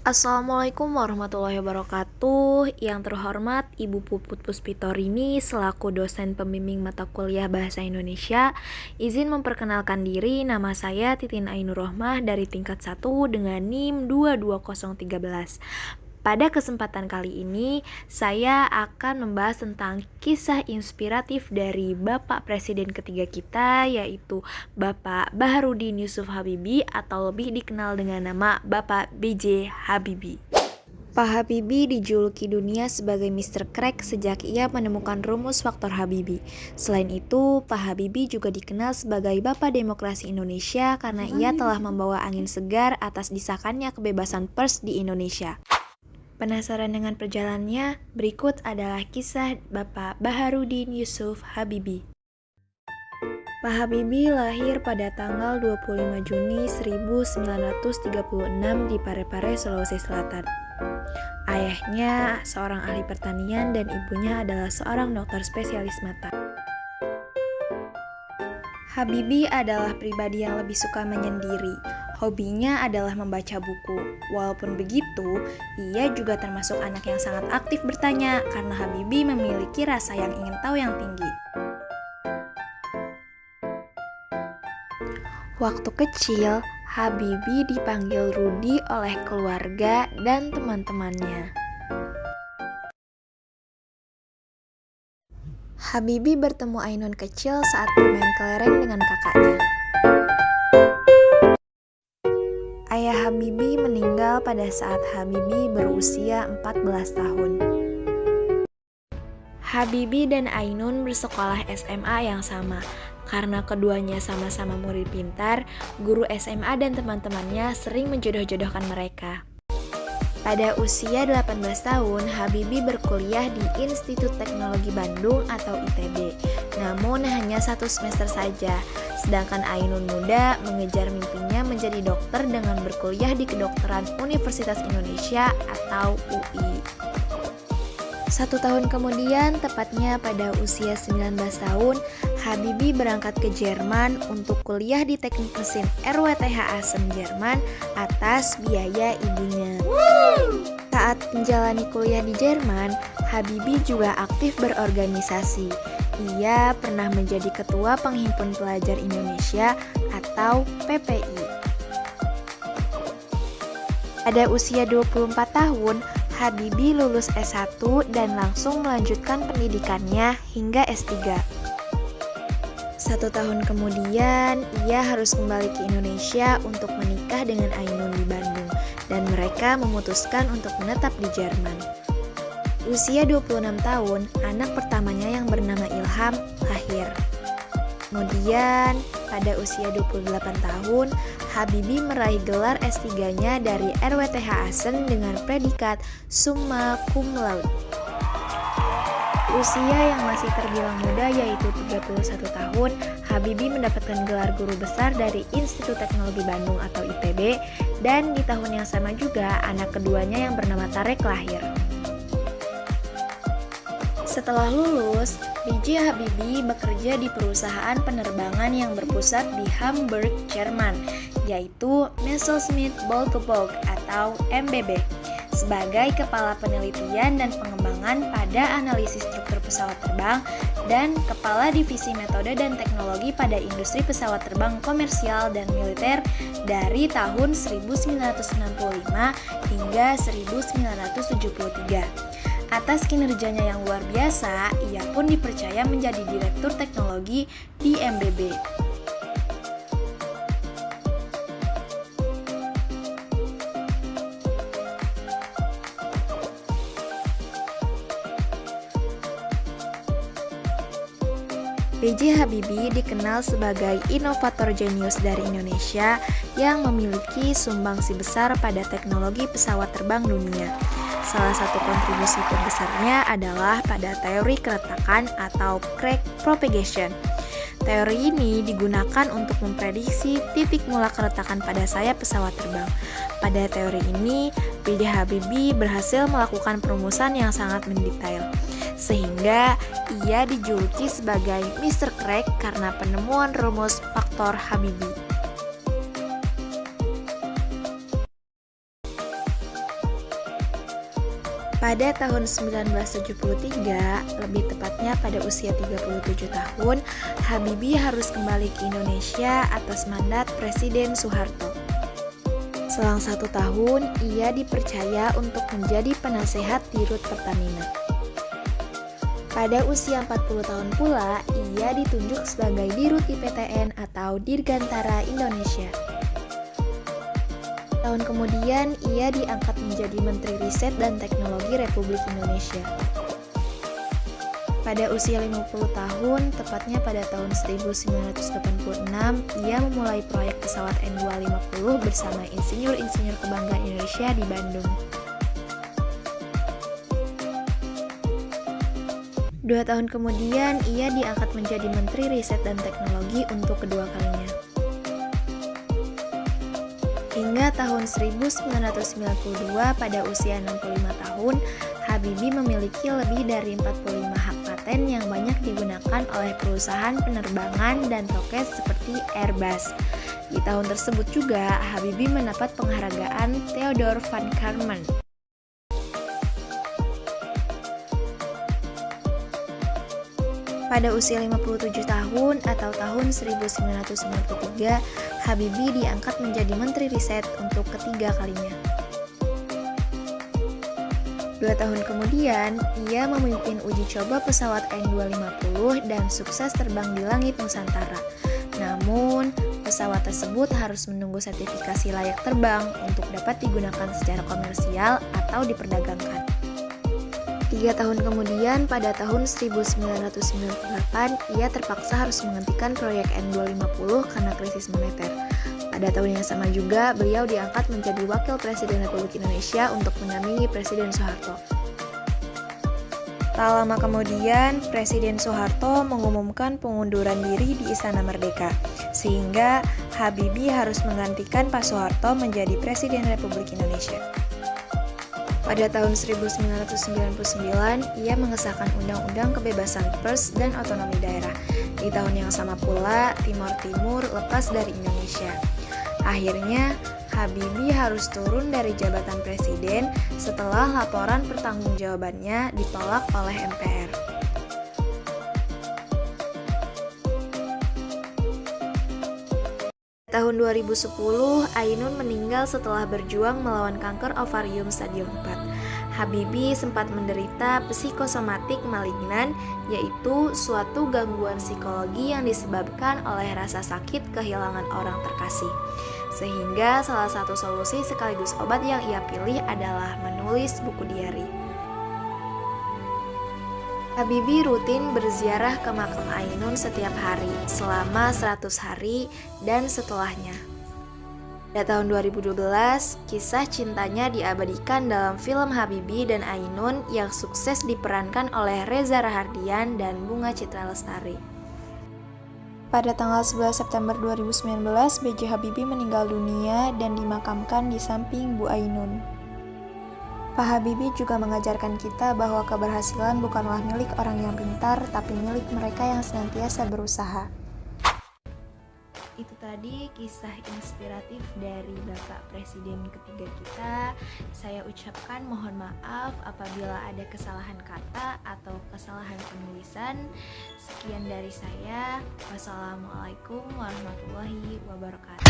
Assalamualaikum warahmatullahi wabarakatuh. Yang terhormat Ibu Puput Puspitorini selaku dosen pembimbing mata kuliah Bahasa Indonesia, izin memperkenalkan diri. Nama saya Titin Ainur Rohmah dari tingkat 1 dengan NIM 22013. Pada kesempatan kali ini, saya akan membahas tentang kisah inspiratif dari Bapak Presiden ketiga kita, yaitu Bapak Baharudin Yusuf Habibie atau lebih dikenal dengan nama Bapak B.J. Habibie. Pak Habibie dijuluki dunia sebagai Mr. Crack sejak ia menemukan rumus faktor Habibie. Selain itu, Pak Habibie juga dikenal sebagai Bapak Demokrasi Indonesia karena ia telah membawa angin segar atas disahkannya kebebasan pers di Indonesia. Penasaran dengan perjalanannya? Berikut adalah kisah Bapak Baharudin Yusuf Habibie. Pak Habibie lahir pada tanggal 25 Juni 1936 di Parepare, Sulawesi Selatan. Ayahnya seorang ahli pertanian dan ibunya adalah seorang dokter spesialis mata. Habibie adalah pribadi yang lebih suka menyendiri. Hobinya adalah membaca buku. Walaupun begitu, ia juga termasuk anak yang sangat aktif bertanya karena Habibie memiliki rasa yang ingin tahu yang tinggi. Waktu kecil, Habibie dipanggil Rudi oleh keluarga dan teman-temannya. Habibie bertemu Ainun kecil saat bermain kelereng dengan kakaknya. Ayah Habibie meninggal pada saat Habibie berusia 14 tahun. Habibie dan Ainun bersekolah SMA yang sama. Karena keduanya sama-sama murid pintar, guru SMA dan teman-temannya sering menjodoh-jodohkan mereka. Pada usia 18 tahun, Habibie berkuliah di Institut Teknologi Bandung atau ITB. Namun hanya 1 semester saja. Sedangkan Ainun muda mengejar mimpinya menjadi dokter dengan berkuliah di Kedokteran Universitas Indonesia atau UI. 1 tahun kemudian, tepatnya pada usia 19 tahun, Habibie berangkat ke Jerman untuk kuliah di Teknik Mesin RWTH Aachen, Jerman atas biaya ibunya. Saat menjalani kuliah di Jerman, Habibie juga aktif berorganisasi. Ia pernah menjadi Ketua Penghimpun Pelajar Indonesia atau PPI. Pada usia 24 tahun, Habibie lulus S1 dan langsung melanjutkan pendidikannya hingga S3. 1 tahun kemudian, ia harus kembali ke Indonesia untuk menikah dengan Ainun di Bandung, dan mereka memutuskan untuk menetap di Jerman. Usia 26 tahun, anak pertamanya yang bernama Ilham lahir. Kemudian, pada usia 28 tahun, Habibie meraih gelar S3-nya dari RWTH Aachen dengan predikat Summa Cum Laude. Usia yang masih terbilang muda yaitu 31 tahun, Habibie mendapatkan gelar guru besar dari Institut Teknologi Bandung atau ITB, dan di tahun yang sama juga anak keduanya yang bernama Tarek lahir. Setelah lulus, B.J. Habibie bekerja di perusahaan penerbangan yang berpusat di Hamburg, Jerman, yaitu Messerschmitt Bölke atau MBB, sebagai kepala penelitian dan pengembangan pada analisis struktur pesawat terbang dan kepala divisi metode dan teknologi pada industri pesawat terbang komersial dan militer dari tahun 1965 hingga 1973. Atas kinerjanya yang luar biasa, ia pun dipercaya menjadi direktur teknologi di MBB. B.J. Habibie dikenal sebagai inovator jenius dari Indonesia yang memiliki sumbangsi besar pada teknologi pesawat terbang dunia. Salah satu kontribusi terbesarnya adalah pada teori keretakan atau crack propagation. Teori ini digunakan untuk memprediksi titik mula keretakan pada sayap pesawat terbang. Pada teori ini, B.J. Habibie berhasil melakukan perumusan yang sangat mendetail, sehingga ia dijuluki sebagai Mr. Crack karena penemuan rumus faktor Habibie. Pada tahun 1973, lebih tepatnya pada usia 37 tahun, Habibie harus kembali ke Indonesia atas mandat Presiden Soeharto. Selang 1 tahun, ia dipercaya untuk menjadi penasehat di Rut Pertamina. Pada usia 40 tahun pula, ia ditunjuk sebagai Dirut IPTN atau Dirgantara Indonesia. Tahun kemudian, ia diangkat menjadi Menteri Riset dan Teknologi Republik Indonesia. Pada usia 50 tahun, tepatnya pada tahun 1986, ia memulai proyek pesawat N250 bersama insinyur-insinyur kebanggaan Indonesia di Bandung. 2 tahun kemudian, ia diangkat menjadi Menteri Riset dan Teknologi untuk kedua kalinya. Hingga tahun 1992 pada usia 65 tahun, Habibie memiliki lebih dari 45 hak paten yang banyak digunakan oleh perusahaan penerbangan dan roket seperti Airbus. Di tahun tersebut juga, Habibie mendapat penghargaan Theodore van Karman. Pada usia 57 tahun atau tahun 1993, Habibie diangkat menjadi Menteri Riset untuk ketiga kalinya. 2 tahun kemudian, ia memimpin uji coba pesawat N250 dan sukses terbang di langit Nusantara. Namun, pesawat tersebut harus menunggu sertifikasi layak terbang untuk dapat digunakan secara komersial atau diperdagangkan. 3 tahun kemudian, pada tahun 1998, ia terpaksa harus menghentikan proyek N250 karena krisis moneter. Pada tahun yang sama juga, beliau diangkat menjadi Wakil Presiden Republik Indonesia untuk mendampingi Presiden Soeharto. Tak lama kemudian, Presiden Soeharto mengumumkan pengunduran diri di Istana Merdeka, sehingga Habibie harus menggantikan Pak Soeharto menjadi Presiden Republik Indonesia. Pada tahun 1999, ia mengesahkan Undang-Undang Kebebasan Pers dan Otonomi Daerah. Di tahun yang sama pula, Timor Timur lepas dari Indonesia. Akhirnya, Habibie harus turun dari jabatan presiden setelah laporan pertanggungjawabannya ditolak oleh MPR. Tahun 2010, Ainun meninggal setelah berjuang melawan kanker ovarium stadium 4. Habibie sempat menderita psikosomatik malignan, yaitu suatu gangguan psikologi yang disebabkan oleh rasa sakit kehilangan orang terkasih. Sehingga salah satu solusi sekaligus obat yang ia pilih adalah menulis buku diari. Habibie rutin berziarah ke makam Ainun setiap hari selama 100 hari dan setelahnya. Pada tahun 2012, kisah cintanya diabadikan dalam film Habibie dan Ainun yang sukses diperankan oleh Reza Rahardian dan Bunga Citra Lestari. Pada tanggal 11 September 2019, B.J. Habibie meninggal dunia dan dimakamkan di samping Bu Ainun. Pak Habibie juga mengajarkan kita bahwa keberhasilan bukanlah milik orang yang pintar, tapi milik mereka yang senantiasa berusaha. Itu tadi kisah inspiratif dari Bapak Presiden ketiga kita. Saya ucapkan mohon maaf apabila ada kesalahan kata atau kesalahan penulisan. Sekian dari saya. Wassalamualaikum warahmatullahi wabarakatuh.